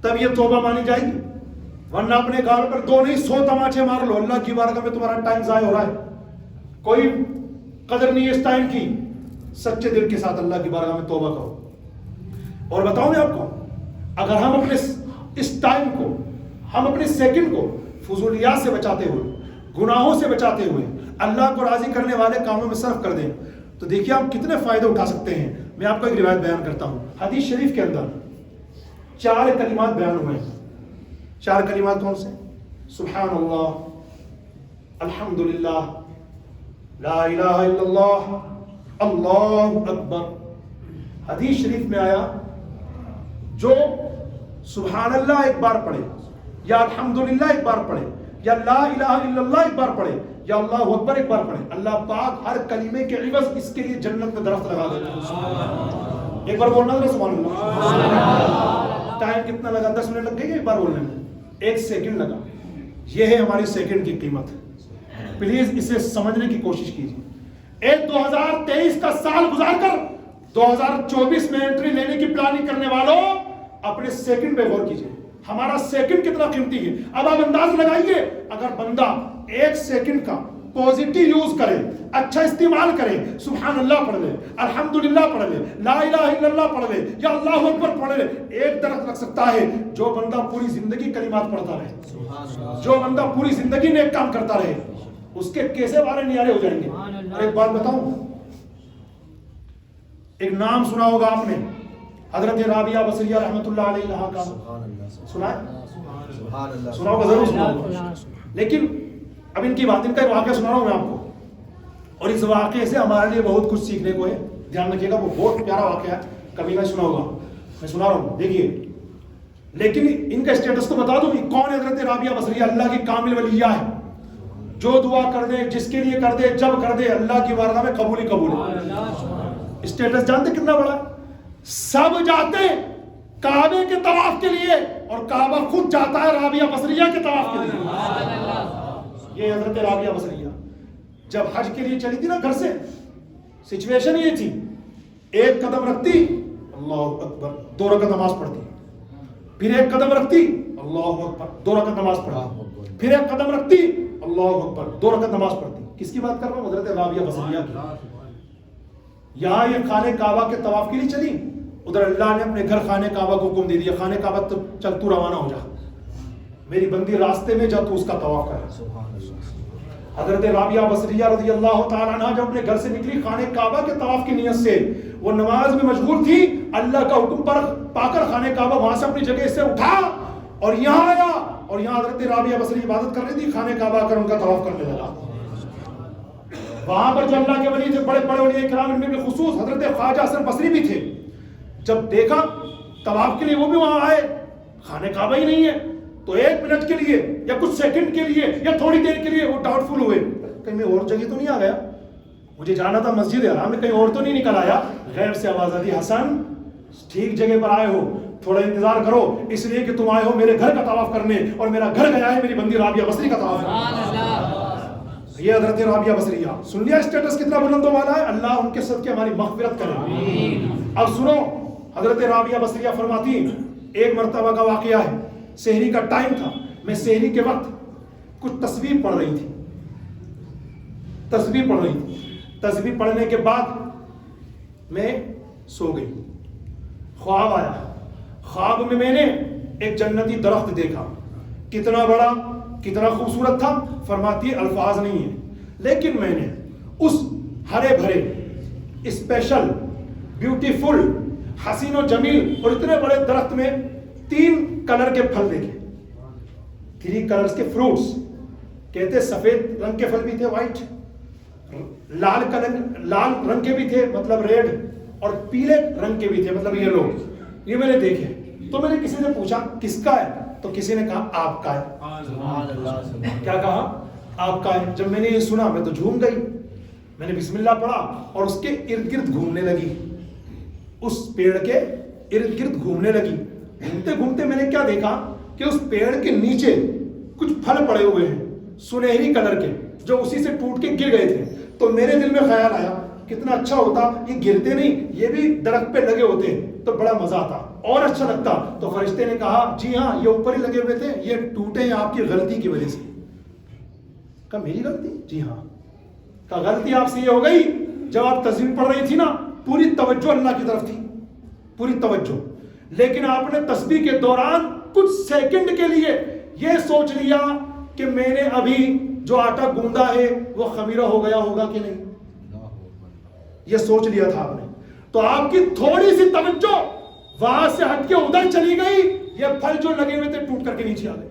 تب یہ توبہ مانی جائے گی. ورنہ اپنے گال پر 2 نہیں 100 تماچے مار لو، اللہ کی بارگاہ میں تمہارا ٹائم ضائع ہو رہا ہے، کوئی قدر نہیں ہے اس ٹائم کی. سچے دل کے ساتھ اللہ کی بارگاہ میں توبہ کرو. اور بتاؤں میں آپ کو، اگر ہم اپنے اس ٹائم کو، ہم اپنے سیکنڈ کو فضولیات سے بچاتے ہوئے، گناہوں سے بچاتے ہوئے اللہ کو راضی کرنے والے کاموں میں صرف کر دیں تو دیکھیے آپ کتنے فائدے اٹھا سکتے ہیں. میں آپ کو ایک روایت بیان کرتا ہوں. حدیث شریف کے اندر 4 کلمات بیان ہوئے ہیں. 4 کلمات کون سے؟ سبحان اللہ، الحمدللہ، لا الہ الا اللہ، اللہ اکبر. حدیث شریف میں آیا جو سبحان اللہ ایک بار پڑھے، یا الحمدللہ ایک بار پڑھے، یا لا الہ الا اللہ ایک بار پڑھے، یا اللہ اکبر ایک بار پڑھے، اللہ پاک ہر کلمے کے عوض اس کے لیے جنت میں درخت لگا دیتا ہے. ایک بار بولنا ذرا سبحان اللہ. ٹائم کتنا لگا؟ 10 منٹ لگ گئے ایک بار بولنے میں؟ 1 سیکنڈ لگا. یہ ہے ہماری سیکنڈ کی قیمت. پلیز اسے سمجھنے کی کوشش کیجیے. ایک 2023 کا سال گزار کر 2024 میں انٹری لینے کی پلاننگ کرنے والوں اپنے سیکنڈ پہ غور کیجیے. ہمارا سیکنڈ کتنا قیمتی ہے. اب آپ انداز لگائیے، اگر بندہ 1 سیکنڈ کا پوزیٹیو یوز کرے، اچھا استعمال کرے، سبحان اللہ پڑھ لے، الحمدللہ پڑھ لے، لا الہ الا اللہ پڑھ لے، یا اللہ اکبر پڑھ لے، ایک درخت لگ سکتا ہے. جو بندہ پوری زندگی کلمات پڑھتا رہے، جو بندہ پوری زندگی نیک کام کرتا رہے، اس کے کیسے بارے نیارے ہو جائیں گے. ایک بات بتاؤں، ایک نام سنا ہوگا آپ نے، حضرت رابعہ بصریہ رحمۃ اللہ علیہ کا سنا ہے؟ سنا ہوگا، ضرور سنا ہوگا. لیکن اب ان کی بات، ان کا ایک واقعہ سنا رہا ہوں میں آپ کو، اور اس واقعے سے ہمارے لیے بہت کچھ سیکھنے کو ہے. دھیان رکھیے گا، وہ بہت پیارا واقعہ ہے، کبھی نہ سنا ہوگا. میں سنا رہا ہوں، دیکھیے. لیکن ان کا اسٹیٹس تو بتا دوں، کون ہے حضرت رابعہ بصریہ؟ اللہ کی کامل ولیہ ہے. جو دعا کر دے، جس کے لیے کر دے، جب کر دے، اللہ کی بارگاہ میں قبول ہی قبول ہے. اسٹیٹس جانتے کتنا بڑا؟ سب جاتے کعبے کے طواف کے لیے، اور کعبہ خود جاتا ہے رابعہ بصریہ کے طواف کے لیے. یہ حضرت رابعہ بصریہ جب حج کے لیے چلی تھی نا گھر سے، سچویشن یہ تھی، 1 قدم رکھتی، اللہ اکبر، 2 رکعت نماز پڑھتی، پھر 1 قدم رکھتی، اللہ اکبر، 2 رکعت نماز پڑھتی، پھر 1 قدم رکھتی، اللہ اکبر، 2 رکعت نماز پڑھتی. کس کی بات کر رہا ہوں؟ حضرت رابعہ بصریہ کی. یہاں یہ خانہ کعبہ کے طواف کے لیے چلی، ادھر اللہ نے اپنے گھر خانہ کعبہ کو حکم دے دیا، خانہ کعبہ تو چل تو روانہ ہو جا، میری بندی راستے میں جا تو اس کا طواف کر. حضرت رابعہ بصریہ رضی اللہ تعالیٰ عنہ جب اپنے گھر سے نکلی خانہ کعبہ کے طواف کی نیت سے، وہ نماز میں مشغول تھی، اللہ کا حکم پر پا کر خانہ کعبہ وہاں سے اپنی جگہ سے اٹھا اور یہاں آیا، اور یہاں حضرت رابعہ بصری عبادت کر رہی تھی، خانہ کعبہ آ کر ان کا طواف کرنے لگا. وہاں پر جو اللہ کے ولی تھے، بڑے بڑے اولیاء کرام، ان میں بالخصوص حضرت خواجہ حسن بصری بھی تھے، جب دیکھا طواف کے لیے وہ بھی وہاں آئے، خانہ کعبہ ہی نہیں ہے، تو 1 منٹ کے لیے یا کچھ سیکنڈ کے لیے یا تھوڑی دیر کے لیے وہ ڈاؤٹ فل ہوئے، کہیں میں اور جگہ تو نہیں آ گیا، مجھے جانا تھا مسجد حرام میں، کہیں اور تو نہیں نکل آیا. غیب سے آواز آتی، حسن ٹھیک جگہ پر آئے ہو، تھوڑا انتظار کرو، اس لیے کہ تم آئے ہو میرے گھر کا طواف کرنے، اور میرا گھر گیا ہے میری بندی رابعہ بصری کا طواف کرنے. یہ حضرت رابعہ بصریہ، سن لیا اسٹیٹس کتنا بلند و بالا ہے. اللہ ان کے صدقے ہماری مغفرت کرے. اب سنو، حضرت رابعہ بصریہ فرماتی، ایک مرتبہ کا واقعہ ہے، سحری کا ٹائم تھا، میں سحری کے وقت کچھ تسبیح پڑھ رہی تھی، تسبیح پڑھنے کے بعد میں سو گئی. خواب آیا، خواب میں نے ایک جنتی درخت دیکھا، کتنا بڑا، کتنا خوبصورت تھا. فرماتی الفاظ نہیں ہے، لیکن میں نے اس ہرے بھرے اسپیشل بیوٹیفل حسین و جمیل اور اتنے بڑے درخت میں 3 کلر کے پھل دیکھے، 3 کلرز کے فروٹس. کہتے سفید رنگ کے پھل بھی تھے، وائٹ، لال رنگ کے بھی تھے مطلب ریڈ، اور پیلے رنگ کے بھی تھے مطلب یلو. یہ میں نے دیکھے. تو میں نے کسی سے پوچھا کس کا ہے؟ تو کسی نے کہا آپ کا ہے. کیا کہا؟ آپ کا ہے. جب میں نے یہ سنا میں تو جھوم گئی. میں نے بسم اللہ پڑھا اور اس کے ارد گرد گھومنے لگی, اس پیڑ کے ارد گرد گھومنے لگی. گھومتے گھومتے میں نے کیا دیکھا کہ اس پیڑ کے نیچے کچھ پھل پڑے ہوئے ہیں سنہری کلر کے, جو اسی سے ٹوٹ کے گر گئے تھے. تو میرے دل میں خیال آیا کتنا اچھا ہوتا یہ گرتے نہیں, یہ بھی درخت پہ لگے ہوتے تو بڑا مزہ آتا اور اچھا لگتا. تو فرشتے نے کہا جی ہاں یہ اوپر ہی لگے ہوئے تھے, یہ ٹوٹے ہیں آپ کی غلطی کی وجہ سے. کہا میری غلطی؟ جی ہاں. کہا غلطی آپ سے یہ ہو گئی جب آپ تسبیح پڑھ رہی تھی نا, پوری توجہ اللہ کی طرف تھی, پوری توجہ, لیکن آپ نے تسبیح کے دوران کچھ سیکنڈ کے لیے یہ سوچ لیا کہ میں نے ابھی جو آٹا گوندا ہے وہ خمیرہ ہو گیا ہوگا کہ نہیں, یہ سوچ لیا تھا آپ نے. تو آپ کی تھوڑی سی توجہ وہاں سے ہٹ کے ادھر چلی گئی, یہ پھل جو لگے ہوئے تھے ٹوٹ کر کے نیچے آ گئے.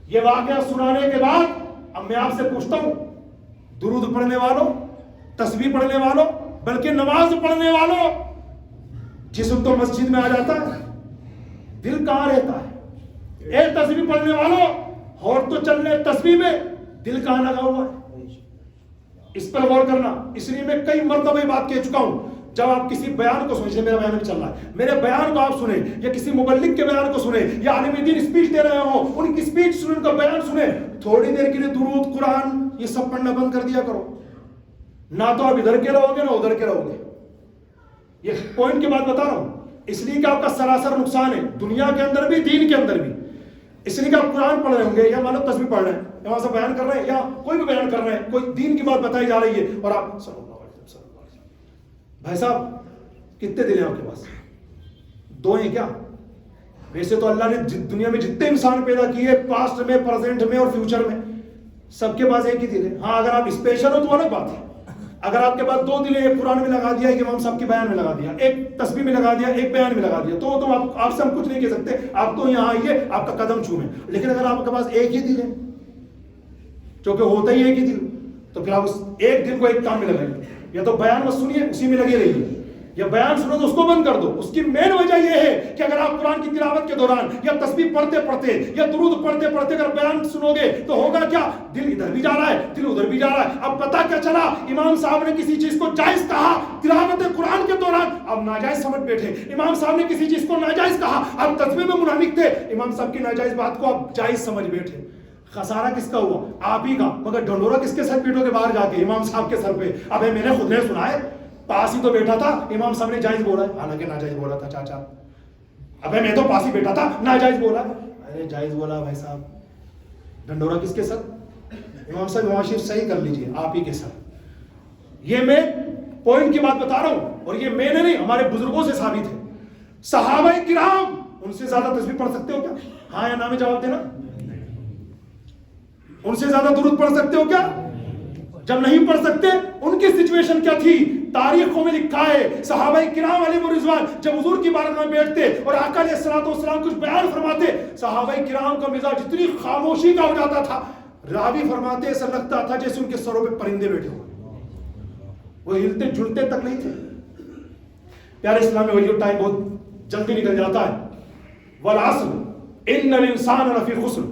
یہ واقعہ سنانے کے بعد اب میں آپ سے پوچھتا ہوں, درود پڑھنے والوں, تسبیح پڑھنے والوں, بلکہ نماز پڑھنے والوں, جسم تو مسجد میں آ جاتا ہے, دل کہاں رہتا ہے؟ اے تسبیح پڑھنے والوں, ہونٹ تو چل رہے تسبیح میں, دل کہاں لگا ہوا ہے؟ اس پر غور کرنا. اس لیے میں کئی مرتبہ یہ بات کہہ چکا ہوں, جب آپ کسی بیان کو سنیں, میرا بیان بھی چل رہا ہے, میرے بیان کو آپ سنیں یا کسی مبلغ کے بیان کو سنیں یا عالم دین اسپیچ دے رہے ہوں, ان کی اسپیچ سنیں, ان کا بیان سنیں, تھوڑی دیر کے لیے درود, قرآن یہ سب پڑھنا بند کر دیا کرو. نہ تو آپ ادھر کے رہو گے نہ ادھر کے رہو گے. یہ پوائنٹ کی بات بتا رہا ہوں, اس لیے کہ آپ کا سراسر نقصان ہے, دنیا کے اندر بھی دین کے اندر بھی. اس لیے کہ آپ قرآن پڑھ رہے ہوں گے یا مانو تسبیح پڑھ رہے ہیں یا وہاں سے بیان کر رہے ہیں یا کوئی بھی بیان کر رہے ہیں, کوئی دین کی بات بتائی جا رہی ہے اور آپ صلی اللہ علیہ وسلم, بھائی صاحب کتنے دل ہیں آپ کے پاس؟ دو ہیں کیا؟ ویسے تو اللہ نے دنیا میں جتنے انسان پیدا کیے, پاسٹ میں, پریزنٹ میں اور فیوچر میں, سب کے پاس ایک ہی دل ہے. ہاں اگر آپ اسپیشل ہو تو الگ بات ہے. اگر آپ کے پاس دو دل ہیں, ایک قرآن میں لگا دیا, ایک امام صاحب کے بیان میں لگا دیا, ایک تسبیح میں لگا دیا, ایک بیان میں لگا دیا, تو آپ سے ہم کچھ نہیں کہہ سکتے, آپ تو یہاں آئیے, آپ کا قدم چھوئیں. لیکن اگر آپ کے پاس ایک ہی دل ہے, جو کہ ہوتا ہی ایک ہی دل, تو پھر آپ اس ایک دل کو ایک کام میں لگائیے. یا تو بیان مت سنیے, اسی میں لگے رہیے, یا بیان سنو تو اس کو بند کر دو. اس کی مین وجہ یہ ہے کہ اگر آپ قرآن کی تلاوت کے دوران یا تسبیح پڑھتے پڑھتے یا درود پڑھتے پڑھتے اگر بیان سنو گے تو ہوگا کیا؟ دل ادھر بھی جا رہا ہے, دل ادھر بھی جا رہا ہے. اب پتہ کیا چلا؟ امام صاحب نے کسی چیز کو جائز کہا تلاوت قرآن کے دوران, اب ناجائز سمجھ بیٹھے. امام صاحب نے کسی چیز کو ناجائز کہا, اب تسبیح میں منافق تھے, امام صاحب کی ناجائز بات کو اب جائز سمجھ بیٹھے. خسارہ کس کا ہوا؟ آپ ہی کا. مگر ڈھنڈورا کس کے سر پیٹوں کے باہر جا کے؟ امام صاحب کے سر پہ. ابے میں نے خود نے سنا ہے, پاس ہی تو بیٹھا تھا, امام صاحب نے جائز بولا ہے, حالانکہ ناجائز بولا تھا چاچا. ابے میں تو پاس ہی بیٹھا تھا, ناجائز بولا. ارے جائز بولا بھائی صاحب. ڈنڈورا کس کے سر؟ امام صاحب نواز شریف صحیح کر لیجئے, آپ ہی کے سر. یہ میں پوائنٹ کی بات بتا رہا ہوں, اور یہ میں نے نہیں, ہمارے بزرگوں سے ثابت ہے. صحابہ کرام ان سے زیادہ تسبیح پڑھ سکتے ہو کیا؟ ہاں یا نا میں جواب دینا. ان سے زیادہ درود پڑھ سکتے ہو کیا؟ جب نہیں پڑھ سکتے, ان کی سچویشن کیا تھی؟ تاریخوں میں لکھا ہے صحابہ کرام علیہ رضوان جب حضور کی بارگاہ میں بیٹھتے اور آقا علیہ الصلوۃ والسلام کچھ بیان فرماتے, صحابہ کرام کا مزاج اتنی خاموشی کا ہو جاتا تھا, راوی فرماتے ایسا لگتا تھا جیسے ان کے سروں پہ پرندے بیٹھے ہوئے, وہ ہلتے جھلتے تک نہیں تھے. پیارے اسلام میں وہی ٹائم بہت جلدی نکل جاتا ہے. والعصر ان الانسان لفی خسر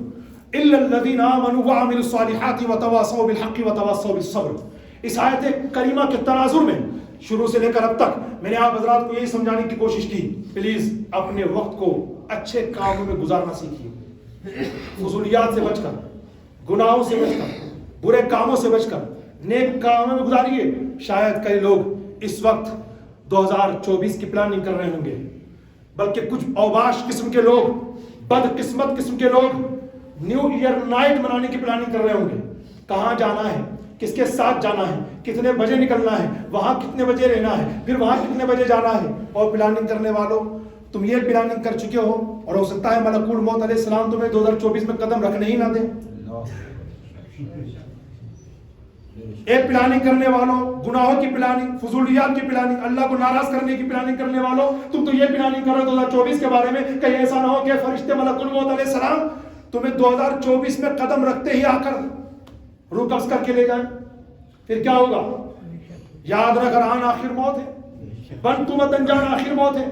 الا الذين امنوا وعملوا الصالحات وتواصوا بالحق وتواصوا بالصبر. اس آیت کریمہ کے تناظر میں شروع سے لے کر اب تک میں نے آپ حضرات کو یہی سمجھانے کی کوشش کی, پلیز اپنے وقت کو اچھے کاموں میں گزارنا سیکھیے, فضولیات سے بچ کر, گناہوں سے بچ کر, برے کاموں سے بچ کر نیک کاموں میں گزاریے. شاید کئی لوگ اس وقت 2024 کی پلاننگ کر رہے ہوں گے, بلکہ کچھ اوباش قسم کے لوگ, بد قسمت قسم کے لوگ نیو ایئر نائٹ منانے کی پلاننگ کر رہے ہوں گے. کہاں جانا ہے, کس کے ساتھ جانا ہے, کتنے بجے نکلنا ہے, وہاں کتنے بجے رہنا ہے, پھر وہاں کتنے بجے جانا ہے. اور پلاننگ کرنے والوں, تم یہ پلاننگ کر چکے ہو اور ہو سکتا ہے ملک الموت علیہ السلام تمہیں 2024 میں قدم رکھنے ہی نہ دیں. ایک پلاننگ کرنے والوں, گناہوں کی پلاننگ, فضولیات کی پلاننگ, اللہ کو ناراض کرنے کی پلاننگ کرنے والوں, تم تو یہ پلاننگ کرو 2024 کے بارے میں, کہیں ایسا نہ ہو کہ فرشتے ملک الموت علیہ السلام تمہیں 2024 میں قدم رکھتے ہی آ کر روح قبض کر کے لے جائیں. پھر کیا ہوگا؟ یاد رکھ رہان آخر موت ہے, بن تم جان آخر موت ہے.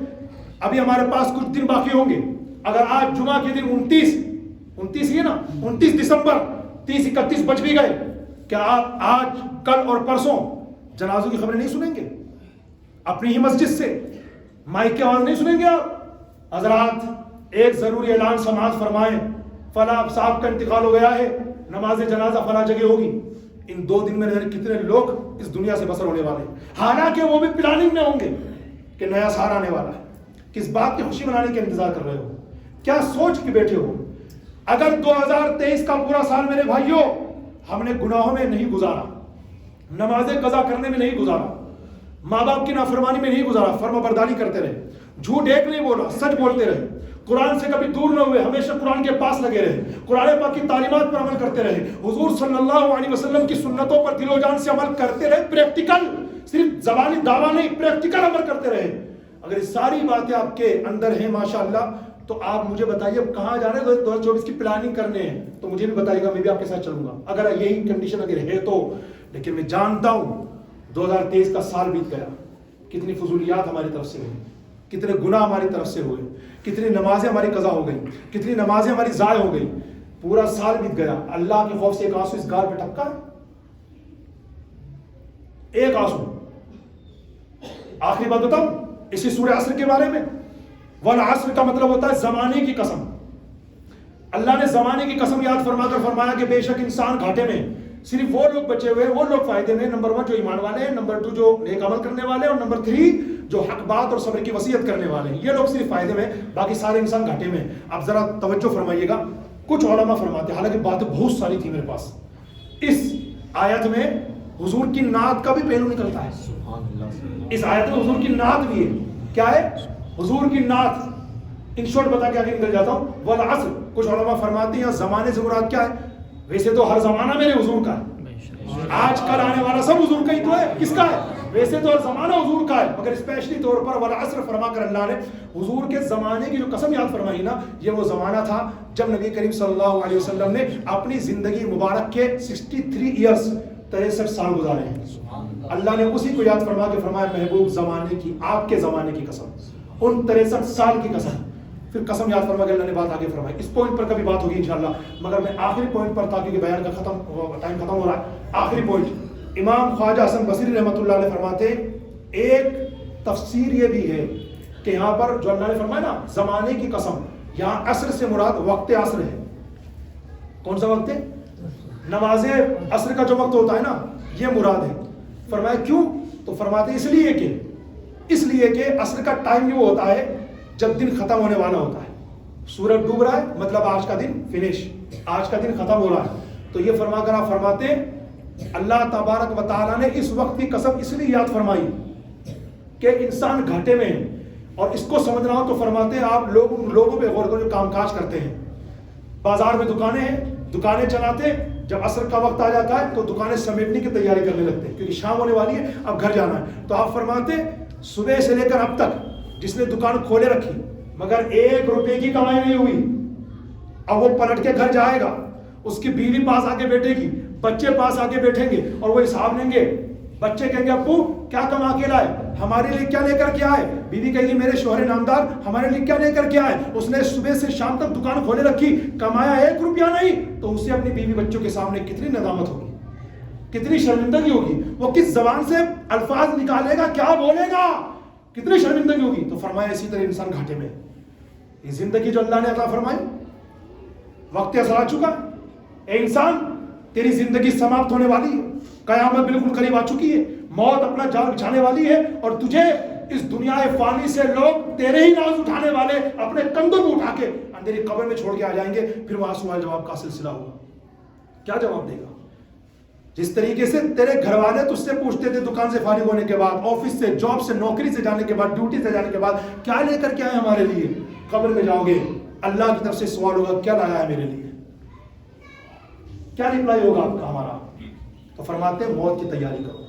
ابھی ہمارے پاس کچھ دن باقی ہوں گے, اگر آج جمعہ کے دن 29 ہی ہے نا، 29 دسمبر 30-31 بج بھی گئے، کیا آپ آج کل اور پرسوں جنازوں کی خبریں نہیں سنیں گے؟ اپنی ہی مسجد سے مائک کی آواز نہیں سنیں گے آپ؟ حضرات ایک ضروری اعلان سماعت فرمائیں، فلاں صاحب کا انتقال ہو گیا ہے، نماز جنازہ فلاں جگہ ہوگی، ان 2 دن میں کتنے لوگ اس دنیا سے بسر ہونے والے ہیں، حالانکہ وہ بھی پلاننگ میں ہوں گے کہ نیا سال آنے والا ہے۔ کس بات کی خوشی منانے کا انتظار کر رہے ہو؟ کیا سوچ کے بیٹھے ہو؟ اگر 2023 کا پورا سال میرے بھائیوں ہم نے گناہوں میں نہیں گزارا، نماز قضا کرنے میں نہیں گزارا، ماں باپ کی نافرمانی میں نہیں گزارا، فرما برداری کرتے رہے، جھوٹ ایک نہیں بولا، سچ بولتے رہے، قرآن سے کبھی دور نہ ہوئے، ہمیشہ قرآن کے پاس لگے رہے، قرآن پاک کی تعلیمات پر عمل کرتے رہے، حضور صلی اللہ علیہ وسلم کی سنتوں پر دل و جان سے عمل کرتے رہے، پریکٹیکل، صرف زبانی دعویٰ نہیں، پریکٹیکل عمل کرتے رہے، اگر یہ ساری باتیں آپ کے اندر ہیں ماشاءاللہ، تو آپ مجھے بتائیے اب کہاں جا رہے ہیں؟ 2024 کی پلاننگ کرنے ہیں تو مجھے بھی بتائیے گا، میں بھی آپ کے ساتھ چلوں گا اگر یہی کنڈیشن اگر ہے تو۔ لیکن میں جانتا ہوں 2023 کا سال بیت گیا، کتنی فضولیات ہماری طرف سے ہوئی، کتنے گناہ ہماری طرف سے ہوئے، کتنی نمازیں ہماری قضا ہو گئی، کتنی نمازیں ہماری ضائع ہو گئی، پورا سال بیت گیا، اللہ کے خوف سے ایک آنسو اس گال پہ ٹپکا ہے؟ ایک آنسو؟ آخری بات بتاؤں اسی سورہ عصر کے بارے میں، والعصر کا مطلب ہوتا ہے زمانے کی قسم۔ اللہ نے زمانے کی قسم یاد فرما کر فرمایا کہ بے شک انسان گھاٹے میں، صرف وہ لوگ بچے ہوئے، وہ لوگ فائدے میں، نمبر 1 جو ایمان والے ہیں، نمبر 2 جو نیک عمل کرنے والے ہیں، اور نمبر 3 جو حق بات اور صبر کی وصیت کرنے والے ہیں، یہ لوگ صرف فائدے میں، باقی سارے انسان گھاٹے میں۔ اب ذرا توجہ فرمائیے گا، کچھ علماء فرماتے ہیں، حالانکہ باتیں بہت ساری تھی میرے پاس، اس آیت میں حضور کی نعت کا بھی پہلو نکلتا ہے، اس آیت میں حضور کی نعت بھی ہے۔ کیا ہے؟ حضور کی نعت۔ ان شارٹ بتا کے آگے نکل جاتا ہوں، والعصر کچھ علماء فرماتے ہیں زمانے سے مراد کیا ہے؟ ویسے تو ہر زمانہ میرے حضور کا ہے، آج کل آنے والا سب حضور کا ہی تو ہے، کس کا ہے؟ ویسے تو ہر زمانہ حضور کا ہے، مگر اسپیشلی طور پر والعصر فرما کر اللہ نے حضور کے زمانے کی جو قسم یاد فرمائی نا، یہ وہ زمانہ تھا جب نبی کریم صلی اللہ علیہ وسلم نے اپنی زندگی مبارک کے 63 ایئرز 63 سال گزارے ہیں۔ اللہ نے اسی کو یاد فرما کے فرمایا محبوب زمانے کی، آپ کے زمانے کی قسم، ان 63 سال کی قسم، پھر قسم یاد فرما کے اللہ نے بات آگے فرمائی۔ اس پوائنٹ پر کبھی بات ہوگی انشاءاللہ، مگر میں آخری پوائنٹ پر، تاکہ کہ بیان کا ٹائم ختم ہو رہا ہے، آخری پوائنٹ امام خواجہ حسن بصری رحمۃ اللہ علیہ فرماتے ایک تفسیر یہ بھی ہے کہ یہاں پر جو اللہ نے فرمایا نا زمانے کی قسم، یہاں عصر سے مراد وقت عصر ہے۔ کون سا وقت ہے؟ نماز عصر کا جو وقت ہوتا ہے نا، یہ مراد ہے۔ فرمایا کیوں؟ تو فرماتے اس لیے کہ عصر کا ٹائم وہ ہوتا ہے جب دن ختم ہونے والا ہوتا ہے، سورج ڈوب رہا ہے، مطلب آج کا دن فنش، آج کا دن ختم ہو رہا ہے۔ تو یہ فرما کر آپ فرماتے اللہ تبارک و تعالیٰ نے اس وقت کی قسم اس لیے یاد فرمائی کہ انسان گھاٹے میں ہے، اور اس کو سمجھنا ہو تو فرماتے آپ لوگوں پہ غور کرو جو کام کاج کرتے ہیں، بازار میں دکانیں ہیں، دکانیں چلاتے، جب عصر کا وقت آ جاتا ہے تو دکانیں سمیٹنے کی تیاری کرنے لگتے ہیں کیونکہ شام ہونے والی ہے، اب گھر جانا ہے۔ تو آپ فرماتے صبح سے لے کر اب تک جس نے دکان کھولے رکھی مگر 1 روپے کی کمائی نہیں ہوئی، اب وہ پلٹ کے گھر جائے گا، اس کی بیوی پاس آ کے بیٹھے گی، بچے پاس آ کے بیٹھیں گے اور وہ حساب لیں گے۔ بچے کہیں گے ابو کیا کما کے لائے، ہمارے لیے کیا لے کر کے آئے؟ بیوی کہیں گی میرے شوہر نامدار ہمارے لیے کیا لے کر کے آئے؟ اس نے صبح سے شام تک دکان کھولے رکھی، کمایا 1 روپیہ نہیں، تو اسے اپنی بیوی بچوں کے سامنے کتنی ندامت ہوگی، کتنی شرمندگی ہوگی، وہ کس زبان سے الفاظ نکالے گا، کیا بولے گا، کتنی شرمندگی ہوگی۔ تو فرمایا اسی طرح انسان گھاٹے میں، یہ زندگی جو اللہ نے عطا فرمائی، وقت اثر آ چکا ہے، اے انسان تیری زندگی سماپت ہونے والی ہے، قیامت بالکل قریب آ چکی ہے، موت اپنا جال بچھانے والی ہے، اور تجھے اس دنیا فانی سے لوگ تیرے ہی ناز اٹھانے والے اپنے کندھوں میں اٹھا کے اندھیری قبر میں چھوڑ کے آ جائیں گے، پھر وہاں سوال جواب کا سلسلہ ہوگا۔ کیا جواب دے گا؟ جس طریقے سے تیرے گھر والے تجھ سے پوچھتے تھے دکان سے فارغ ہونے کے بعد، آفس سے، جاب سے، نوکری سے جانے کے بعد، ڈیوٹی سے جانے کے بعد، کیا لے کر کے آئے ہمارے لیے؟ قبر میں جاؤ گے، اللہ کی طرف سے سوال ہوگا کیا لایا ہے میرے لیے، کیا رپلائی ہوگا آپ کا ہمارا؟ تو فرماتے ہیں موت کی تیاری کرو۔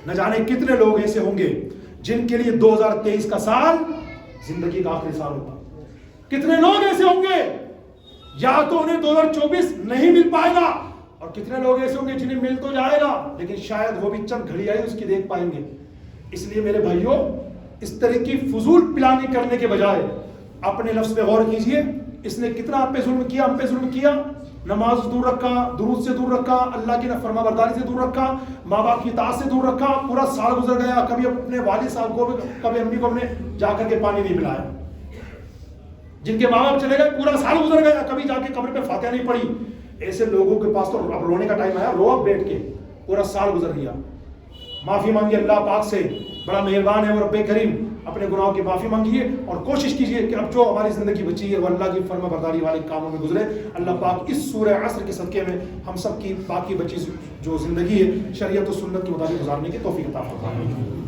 نہ جانے کتنے لوگ ایسے ہوں گے جن کے لیے 2023 کا سال زندگی کا آخری سال ہوگا، کتنے لوگ ایسے ہوں گے یا تو انہیں 2024 نہیں مل پائے گا، اور کتنے لوگ ایسے ہوں گے جنہیں مل تو جائے گا لیکن شاید وہ بھی چند گھڑی آئی اس کی دیکھ پائیں گے۔ اس لیے میرے بھائیوں اس طرح کی فضول پلاننگ کرنے کے بجائے اپنے لفظ پہ غور کیجئے، اس نے کتنا آپ پہ ظلم کیا، ہم پہ ظلم کیا. نماز دور رکھا، درود سے دور رکھا، اللہ کی فرما برداری سے دور رکھا، ماں باپ کی اطاعت سے دور رکھا. پورا سال گزر گیا، کبھی اپنے والد صاحب کو کبھی امی کو ہم نے جا کر کے پانی نہیں پلایا. جن کے ماں باپ چلے گئے پورا سال گزر گیا، کبھی جا کے قبر پہ فاتحہ نہیں پڑھی. ایسے لوگوں کے پاس تو اب رونے کا ٹائم آیا، رو اب بیٹھ کے. پورا سال گزر گیا. معافی مانگیے اللہ پاک سے، بڑا مہربان ہے اور رب کریم. اپنے گناہوں کی معافی مانگیے اور کوشش کیجیے کہ اب جو ہماری زندگی بچی ہے وہ اللہ کی فرما برداری والے کاموں میں گزرے. اللہ پاک اس سورہ عصر کے صدقے میں ہم سب کی باقی بچی جو زندگی ہے شریعت و سنت کے مطابق گزارنے کی توفیق عطا فرمائے.